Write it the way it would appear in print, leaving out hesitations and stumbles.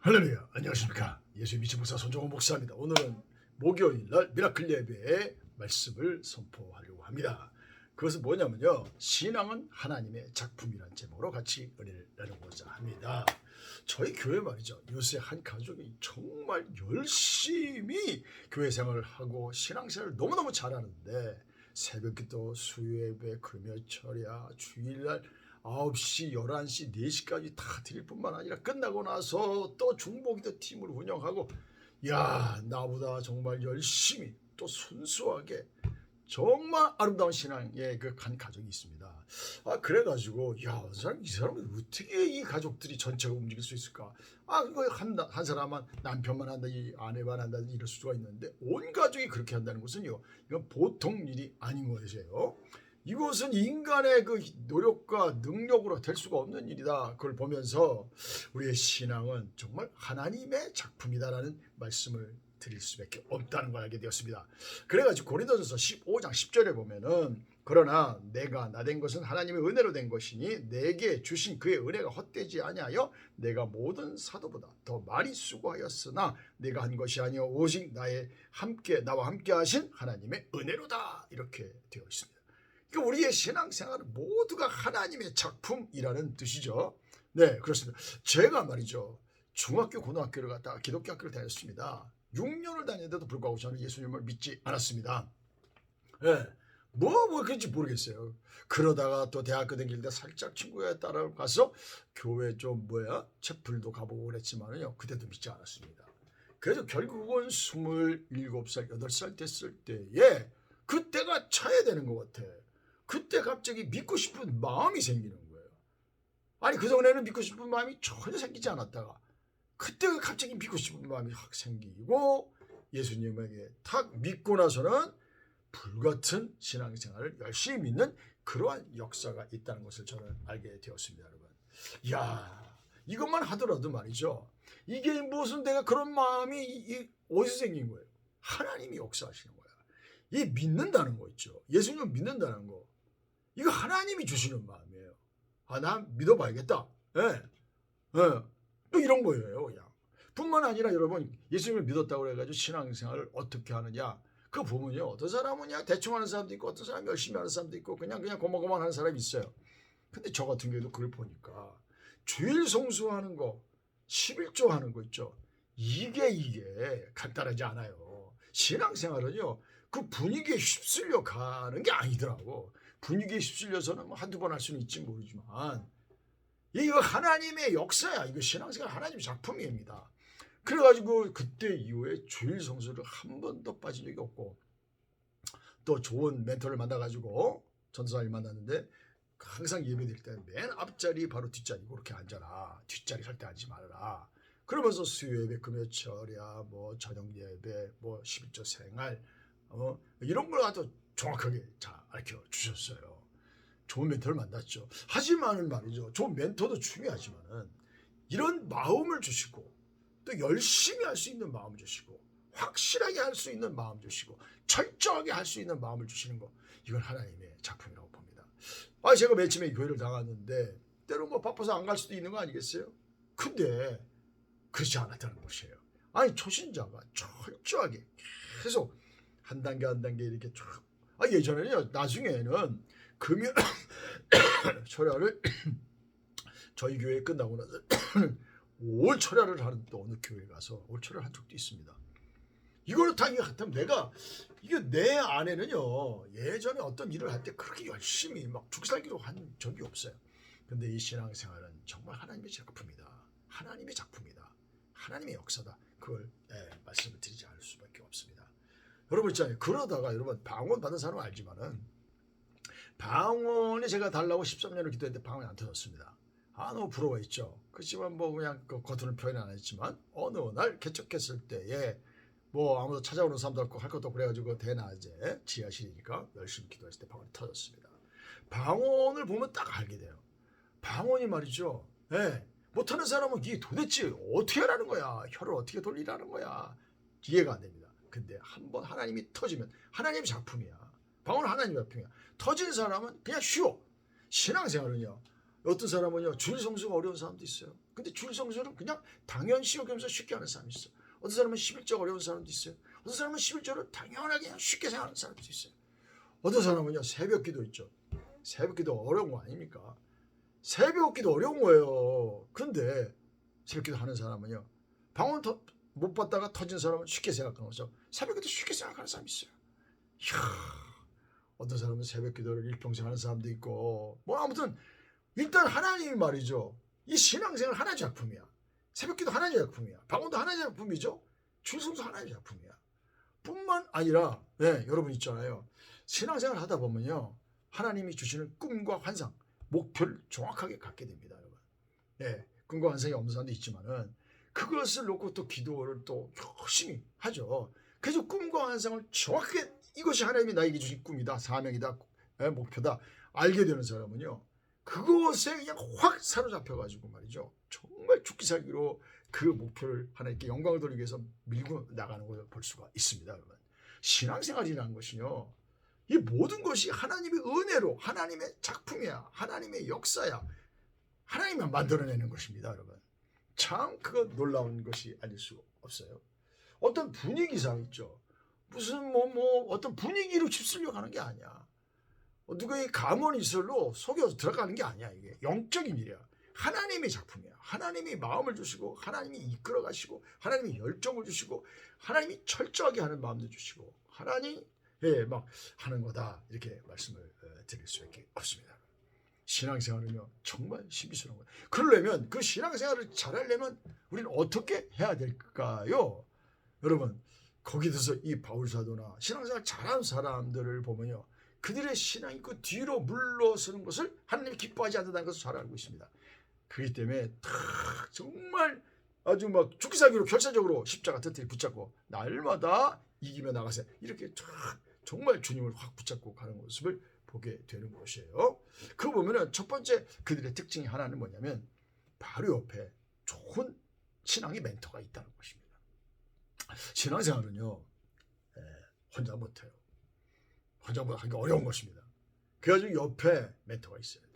할렐루야, 안녕하십니까. 예수의 미친 목사 손종호 목사입니다. 오늘은 목요일 날 미라클 예배의 말씀을 선포하려고 합니다. 그것은 뭐냐면요, 신앙은 하나님의 작품이라는 제목으로 같이 은혜를 나누고자 합니다. 저희 교회 말이죠, 요새 한 가족이 정말 열심히 교회 생활을 하고 신앙생활을 너무너무 잘하는데, 새벽기도, 수요예배, 금요철야, 주일날 9시, 11시, 4시까지 다 드릴 뿐만 아니라 끝나고 나서 또 중보기도 팀을 운영하고, 야, 나보다 정말 열심히 또 순수하게 정말 아름다운 신앙의 그 한 가족이 있습니다. 그래가지고 이 사람은 어떻게 이 가족들이 전체가 움직일 수 있을까? 이거 한 사람만, 남편만 한다, 이 아내만 한다, 이럴 수가 있는데 온 가족이 그렇게 한다는 것은요, 이건 보통 일이 아닌 것이에요. 이것은 인간의 그 노력과 능력으로 될 수가 없는 일이다. 그걸 보면서 우리의 신앙은 정말 하나님의 작품이다라는 말씀을 드릴 수밖에 없다는 걸 알게 되었습니다. 그래가지고 고린도전서 15장 10절에 보면은, 그러나 내가 나된 것은 하나님의 은혜로 된 것이니 내게 주신 그의 은혜가 헛되지 아니하여 내가 모든 사도보다 더 많이 수고하였으나 내가 한 것이 아니요 오직 나와 함께 하신 하나님의 은혜로다, 이렇게 되어 있습니다. 그러니까 우리의 신앙생활은 모두가 하나님의 작품이라는 뜻이죠. 네, 그렇습니다. 제가 말이죠, 중학교, 고등학교를 갔다가 기독교 학교를 다녔습니다. 6년을 다녔는데도 불구하고 저는 예수님을 믿지 않았습니다. 네, 뭐 그런지 모르겠어요. 그러다가 또 대학교 다닐 때 살짝 친구에 따라 가서 교회 채플도 가보고 그랬지만요, 그때도 믿지 않았습니다. 그래서 결국은 27살, 8살 됐을 때에 그때가 차야 되는 것 같아. 그때 갑자기 믿고 싶은 마음이 생기는 거예요. 그전에는 믿고 싶은 마음이 전혀 생기지 않았다가 그때 갑자기 믿고 싶은 마음이 확 생기고 예수님에게 탁 믿고 나서는 불같은 신앙생활을 열심히 믿는 그러한 역사가 있다는 것을 저는 알게 되었습니다, 여러분. 이것만 하더라도 말이죠, 이게 무슨 내가 그런 마음이 어디서 생긴 거예요? 하나님이 역사하시는 거야. 이 믿는다는 거 있죠, 예수님을 믿는다는 거, 이거 하나님이 주시는 마음이에요. 난 믿어봐야겠다. 또 이런 거예요, 그냥. 뿐만 아니라 여러분, 예수님을 믿었다고 해가지고 신앙생활을 어떻게 하느냐, 그거 보면요, 어떤 사람은 그냥 대충 하는 사람도 있고 어떤 사람은 열심히 하는 사람도 있고 그냥 고만고만 하는 사람이 있어요. 근데 저 같은 경우도 그걸 보니까 주일 성수하는 거, 11조 하는 거 있죠, 이게 간단하지 않아요. 신앙생활은요, 그 분위기에 휩쓸려 가는 게 아니더라고. 분위기에 휩쓸려서는 한두 번 할 수는 있지 모르지만 이거 하나님의 역사야. 이거 신앙생활 하나님의 작품입니다. 그래가지고 그때 이후에 주일 성수를 한 번도 빠진 적이 없고, 또 좋은 멘토를 만나가지고 전도사를 만났는데 항상 예배드릴 때 맨 앞자리 바로 뒷자리고 그렇게 앉아라, 뒷자리 절대 앉지 말아라, 그러면서 수요예배, 금요철야, 저녁 예배, 11조 생활, 이런 걸 아주 정확하게 잘 알려 주셨어요. 좋은 멘토를 만났죠. 하지만은 말이죠, 좋은 멘토도 중요하지만은 이런 마음을 주시고 또 열심히 할 수 있는 마음을 주시고 확실하게 할 수 있는 마음 주시고 철저하게 할 수 있는 마음을 주시는 거, 이건 하나님의 작품이라고 봅니다. 제가 맨 처음에 교회를 나갔는데 때로 바빠서 안 갈 수도 있는 거 아니겠어요? 근데 그렇지 않았다는 것이에요. 초신자가 철저하게 계속 한 단계 한 단계 이렇게 쭉. 예전에는요, 나중에는 금요 철야를 저희 교회 끝나고 나서 올 철야를 하는 또 어느 교회 가서 올 철야를 한 적도 있습니다. 이거를 다 같으면 이게 내 안에는요, 예전에 어떤 일을 할 때 그렇게 열심히 막 죽살기로 한 적이 없어요. 근데 이 신앙생활은 정말 하나님의 작품이다. 하나님의 작품이다. 하나님의 역사다. 그걸 말씀을 드리지 않을 수밖에 없습니다. 여러분 있잖아요, 그러다가 여러분 방언 받은 사람은 알지만은 방언이 제가 달라고 13년을 기도했는데 방언이 안 터졌습니다. 너무 부러워했죠. 그렇지만 그냥 겉으로는 표현 안 했지만 어느 날 개척했을 때에 아무도 찾아오는 사람도 없고 할 것도 없고 그래가지고 대낮에 지하실이니까 열심히 기도했을 때 방언이 터졌습니다. 방언을 보면 딱 알게 돼요. 방언이 말이죠, 못하는 사람은 이게 도대체 어떻게 하라는 거야, 혀를 어떻게 돌리라는 거야, 이해가 안 됩니다. 근데 한번 하나님이 터지면 하나님의 작품이야. 방언은 하나님의 작품이야. 터진 사람은 그냥 쉬워. 신앙생활은요, 어떤 사람은요, 주일 성수가 어려운 사람도 있어요. 근데 줄성수는 그냥 당연시 여기면서 쉽게 하는 사람이 있어. 어떤 사람은 11조가 어려운 사람도 있어요. 어떤 사람은 11조를 당연하게 그냥 쉽게 생각하는 사람도 있어요. 어떤 사람은요, 새벽기도 있죠. 새벽기도 어려운 거 아닙니까? 새벽기도 어려운 거예요. 근데 새벽기도 하는 사람은요, 방언 못 받다가 터진 사람은 쉽게 생각하는 거죠. 새벽기도 쉽게 생각하는 사람이 있어요. 이야, 어떤 사람은 새벽기도를 일평생 하는 사람도 있고, 뭐 아무튼 일단 하나님이 말이죠. 이 신앙생활 하나의 작품이야. 새벽기도 하나의 작품이야. 방언도 하나의 작품이죠. 출성도 하나의 작품이야. 뿐만 아니라 여러분 있잖아요. 신앙생활 하다 보면요, 하나님이 주시는 꿈과 환상, 목표를 정확하게 갖게 됩니다, 여러분. 꿈과 환상이 없는 사람도 있지만은 그것을 놓고 또 기도를 또 열심히 하죠. 그래서 꿈과 환상을 정확하게 이것이 하나님이 나에게 주신 꿈이다, 사명이다, 목표다 알게 되는 사람은요, 그것에 그냥 확 사로잡혀가지고 말이죠. 정말 죽기 살기로 그 목표를 하나님께 영광을 돌리기 위해서 밀고 나가는 것을 볼 수가 있습니다, 여러분. 신앙생활이라는 것은요, 이 모든 것이 하나님의 은혜로, 하나님의 작품이야, 하나님의 역사야, 하나님만 만들어내는 것입니다, 여러분. 참 그거 놀라운 것이 아닐 수 없어요. 어떤 분위기상 있죠. 무슨 어떤 분위기로 휩쓸려 가는 게 아니야. 누구의 감언이설로 속여서 들어가는 게 아니야. 이게 영적인 일이야. 하나님의 작품이야. 하나님이 마음을 주시고, 하나님이 이끌어 가시고, 하나님이 열정을 주시고, 하나님이 철저하게 하는 마음도 주시고, 하나님이 막 하는 거다, 이렇게 말씀을 드릴 수밖에 없습니다. 신앙생활은요, 정말 신비스러운 거예요. 그러려면, 그 신앙생활을 잘하려면 우리는 어떻게 해야 될까요? 여러분, 거기서 이 바울사도나 신앙생활 잘하는 사람들을 보면요, 그들의 신앙이 그 뒤로 물러서는 것을 하나님이 기뻐하지 않는다는 것을 잘 알고 있습니다. 그렇기 때문에 정말 아주 막 죽기 살기로 결사적으로 십자가 튼튼히 붙잡고 날마다 이기며 나가세요. 이렇게 정말 주님을 확 붙잡고 가는 모습을 보게 되는 것이에요. 그거 보면은 첫 번째 그들의 특징이 하나는 뭐냐면 바로 옆에 좋은 신앙의 멘토가 있다는 것입니다. 신앙생활은요, 혼자 못해요. 혼자 하기 어려운 것입니다. 그래가지고 옆에 멘토가 있어요.